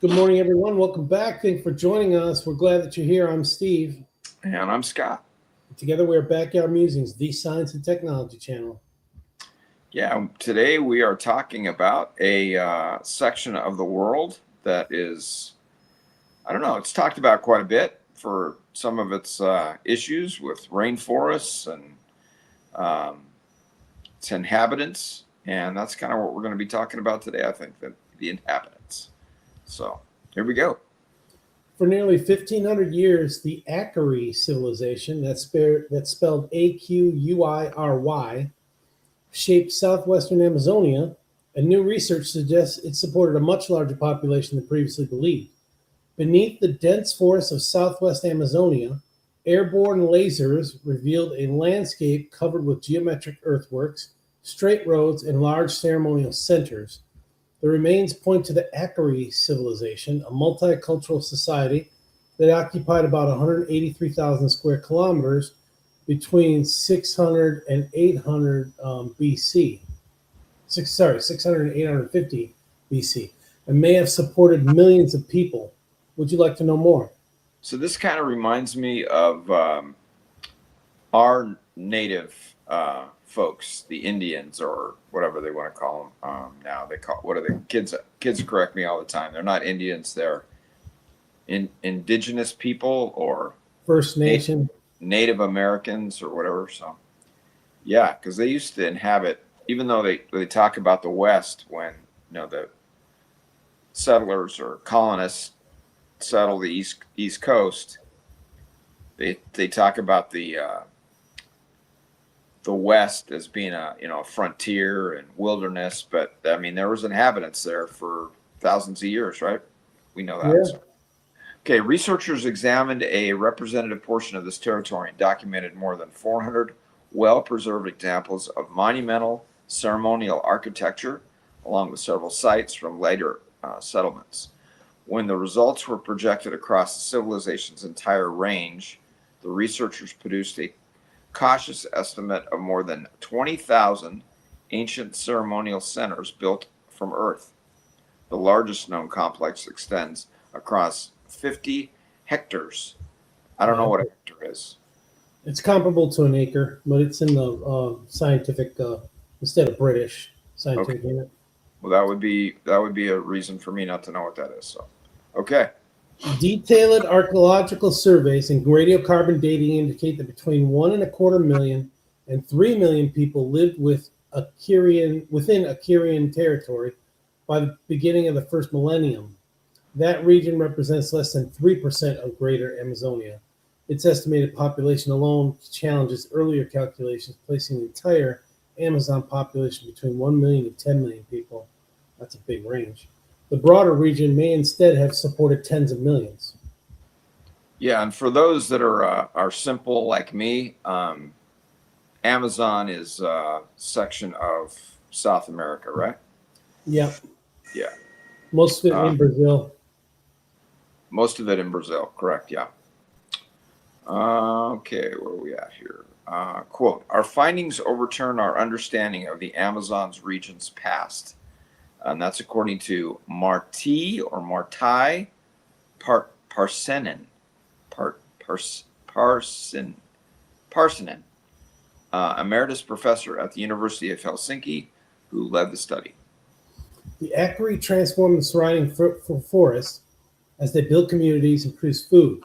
Good morning, everyone. Welcome back. Thanks for joining us. We're glad that you're here. I'm Steve. And I'm Scott. Together, we're Backyard Musings, the Science and Technology channel. Yeah, today we are talking about a section of the world that is, I don't know, it's talked about quite a bit for some of its issues with rainforests and um, its inhabitants. And that's kind of what we're going to be talking about today, I think, the inhabitants. So here we go. For nearly 1,500 years, the Acquiri civilization, that's spelled Aquyry, shaped southwestern Amazonia, and new research suggests it supported a much larger population than previously believed. Beneath the dense forests of southwest Amazonia, airborne lasers revealed a landscape covered with geometric earthworks, straight roads, and large ceremonial centers. The remains point to the Acquiri civilization, a multicultural society that occupied about 183,000 square kilometers between 600 and 800 BC. 600 and 850 BC, and may have supported millions of people. Would you like to know more? So this kind of reminds me of our native folks, the Indians or whatever they want to call them now. They call what are the kids? Kids correct me all the time. They're not Indians. They're indigenous people or First Nation. Native Americans or whatever. So yeah, because they used to inhabit. Even though they talk about the West when the settlers or colonists settle the East Coast, they talk about the West as being a frontier and wilderness, but I mean there was inhabitants there for thousands of years, right? We know that. Yeah. So. Okay, researchers examined a representative portion of this territory and documented more than 400 well-preserved examples of monumental ceremonial architecture, along with several sites from later settlements. When the results were projected across the civilization's entire range, the researchers produced a cautious estimate of more than 20,000 ancient ceremonial centers built from earth. The largest known complex extends across 50 hectares. I don't know Yeah. what a hectare is. It's comparable to an acre, but it's in the scientific, instead of British Okay. scientific unit. Well, that would be a reason for me not to know what that is. So, okay. Detailed archaeological surveys and radiocarbon dating indicate that between 1.25 million and 3 million people lived within Akarian territory by the beginning of the first millennium. That region represents less than 3% of Greater Amazonia. Its estimated population alone challenges earlier calculations, placing the entire Amazon population between 1 million and 10 million people. That's a big range. The broader region may instead have supported tens of millions. Yeah, and for those that are simple like me, Amazon is a section of South America, right? Yep, Yeah. most of it Uh, in Brazil. most of it in Brazil, correct? Yeah. Okay, where are we at here? Quote: Our findings overturn our understanding of the Amazon's region's past, and that's according to Marti or Martai Parsenin, Parsen, Parsenin, emeritus professor at the University of Helsinki, who led the study. The Acquiri transformed the surrounding forests as they built communities and produced food.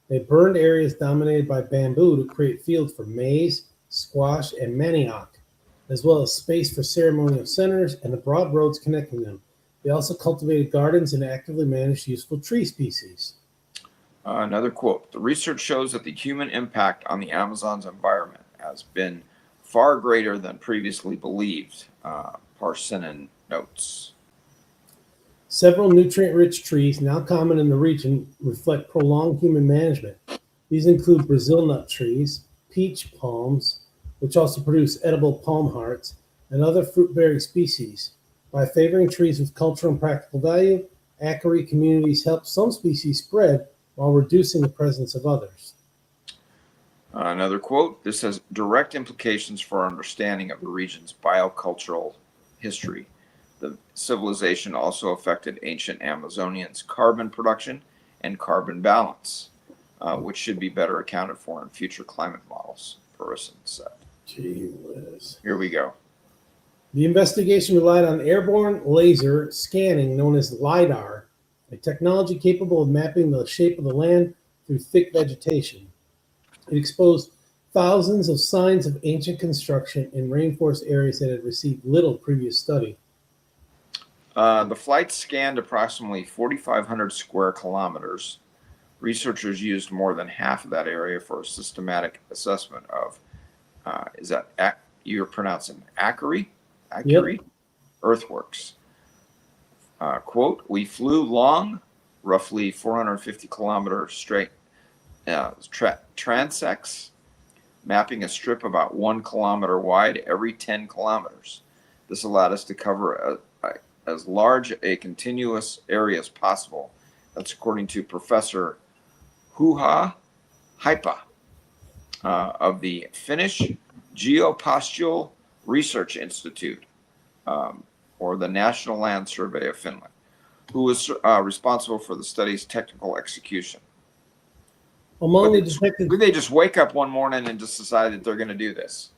They burned areas dominated by bamboo to create fields for maize, squash, and manioc, as well as space for ceremonial centers and the broad roads connecting them. They also cultivated gardens and actively managed useful tree species. Another quote: The research shows that the human impact on the Amazon's environment has been far greater than previously believed, Parsenin notes. Several nutrient rich trees now common in the region reflect prolonged human management. These include Brazil nut trees, peach palms, which also produce edible palm hearts, and other fruit bearing species. By favoring trees with cultural and practical value, Ackery communities help some species spread while reducing the presence of others. Another quote: This has direct implications for our understanding of the region's biocultural history. The civilization also affected ancient Amazonians' carbon production and carbon balance, which should be better accounted for in future climate models, Burrison said. Gee whiz. Here we go. The investigation relied on airborne laser scanning known as LIDAR, a technology capable of mapping the shape of the land through thick vegetation. It exposed thousands of signs of ancient construction in rainforest areas that had received little previous study. The flight scanned approximately 4,500 square kilometers. Researchers used more than half of that area for a systematic assessment of, you're pronouncing Ackery? Yep. Earthworks. Quote, we flew long, roughly 450 kilometer straight transects, mapping a strip about 1 kilometer wide every 10 kilometers. This allowed us to cover as large a continuous area as possible. That's according to Professor Juha Haipa of the Finnish Geospatial Research Institute, or the National Land Survey of Finland, who was responsible for the study's technical execution. Among the detected, Did they just wake up one morning and just decide that they're going to do this?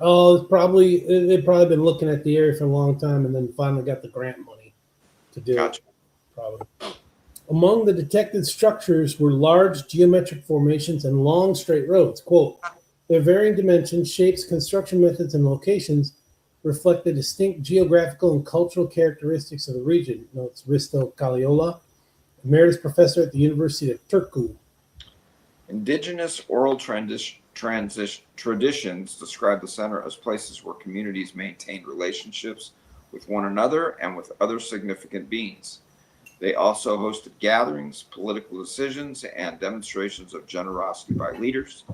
oh, they've probably been looking at the area for a long time, and then finally got the grant money to do Gotcha. it. Probably. Among the detected structures were large geometric formations and long straight roads. Quote, their varying dimensions, shapes, construction methods, and locations reflect the distinct geographical and cultural characteristics of the region, notes Risto Kalliola, emeritus professor at the University of Turku. Indigenous oral traditions describe the center as places where communities maintained relationships with one another and with other significant beings. They also hosted gatherings, political decisions, and demonstrations of generosity by leaders.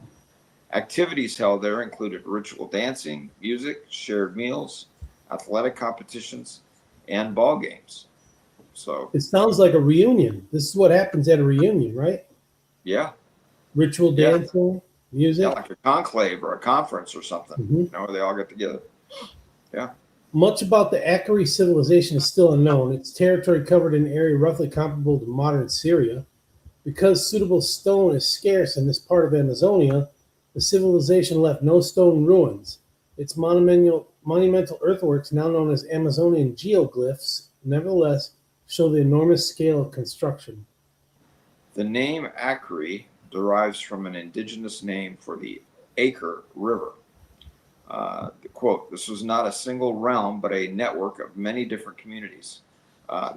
Activities held there included ritual dancing, music, shared meals, athletic competitions, and ball games. So, It sounds like a reunion. This is what happens at a reunion, right? yeah, Ritual Yeah. dancing, music. yeah, like a conclave or a conference or something, Mhm. where they all get together. Much about the Akari civilization is still unknown. Its territory covered an area roughly comparable to modern Syria. Because suitable stone is scarce in this part of Amazonia, the civilization left no stone ruins. Its monumental earthworks, now known as Amazonian geoglyphs, nevertheless show the enormous scale of construction. The name Acre derives from an indigenous name for the Acre River. The quote, this was not a single realm, but a network of many different communities.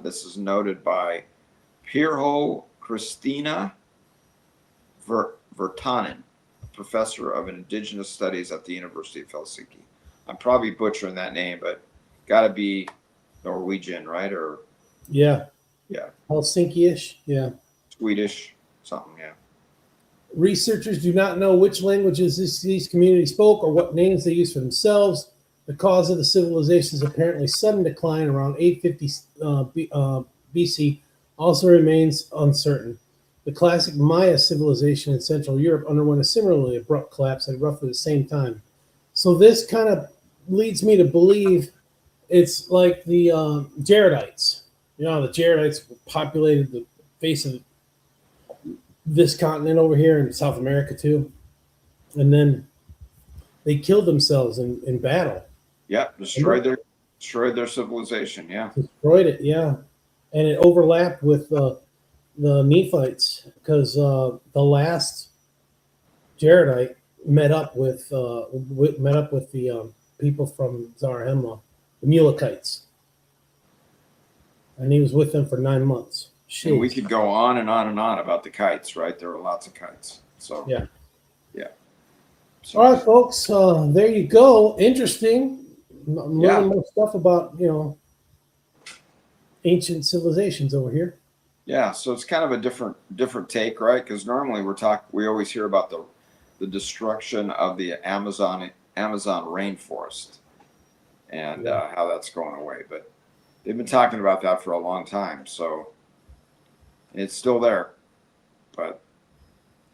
This is noted by Pirho Christina Virtanen, professor of indigenous studies at the University of Helsinki. I'm probably butchering that name, but got to be Norwegian, right? Or Yeah. Yeah. Helsinki-ish. Yeah. Swedish, something, yeah. Researchers do not know which languages these communities spoke or what names they used for themselves. The cause of the civilization's apparently sudden decline around 850 BC also remains uncertain. The classic Maya civilization in Central Europe underwent a similarly abrupt collapse at roughly the same time. So this kind of leads me to believe it's like the Jaredites. You know, the Jaredites populated the face of this continent over here in South America too. And then they killed themselves in battle. Yeah, destroyed their civilization, yeah. Destroyed it, yeah. And it overlapped with the Nephites because the last Jaredite met up with the people from Zarahemla, the Mulekites, and he was with them for 9 months. And we Jeez. could go on and on and on about the kites, right? There are lots of kites. So Yeah. So, All right, folks. There you go. Interesting. I'm Yeah. learning more stuff about ancient civilizations over here. yeah, so it's kind of a different take, right? Because normally we always hear about the destruction of the Amazon rainforest and how that's going away, but they've been talking about that for a long time. So it's still there, but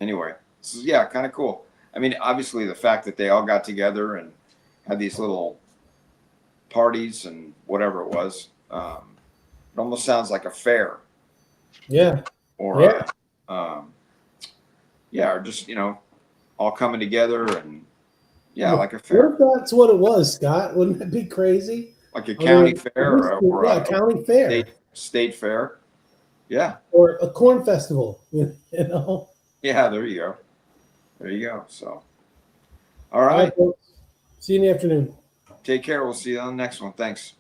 anyway, this is kind of cool. I mean, obviously the fact that they all got together and had these little parties and whatever it was. It almost sounds like a fair Yeah. or Yeah. or just, all coming together and like a What fair, if that's what it was, Scott? Wouldn't that be crazy? like a I county mean, fair or yeah, a county fair state fair. Yeah. or a corn festival. You know. Yeah. There you go. There you go. So, all All right, right. folks. See you in the afternoon. Take care. We'll see you on the next one. Thanks.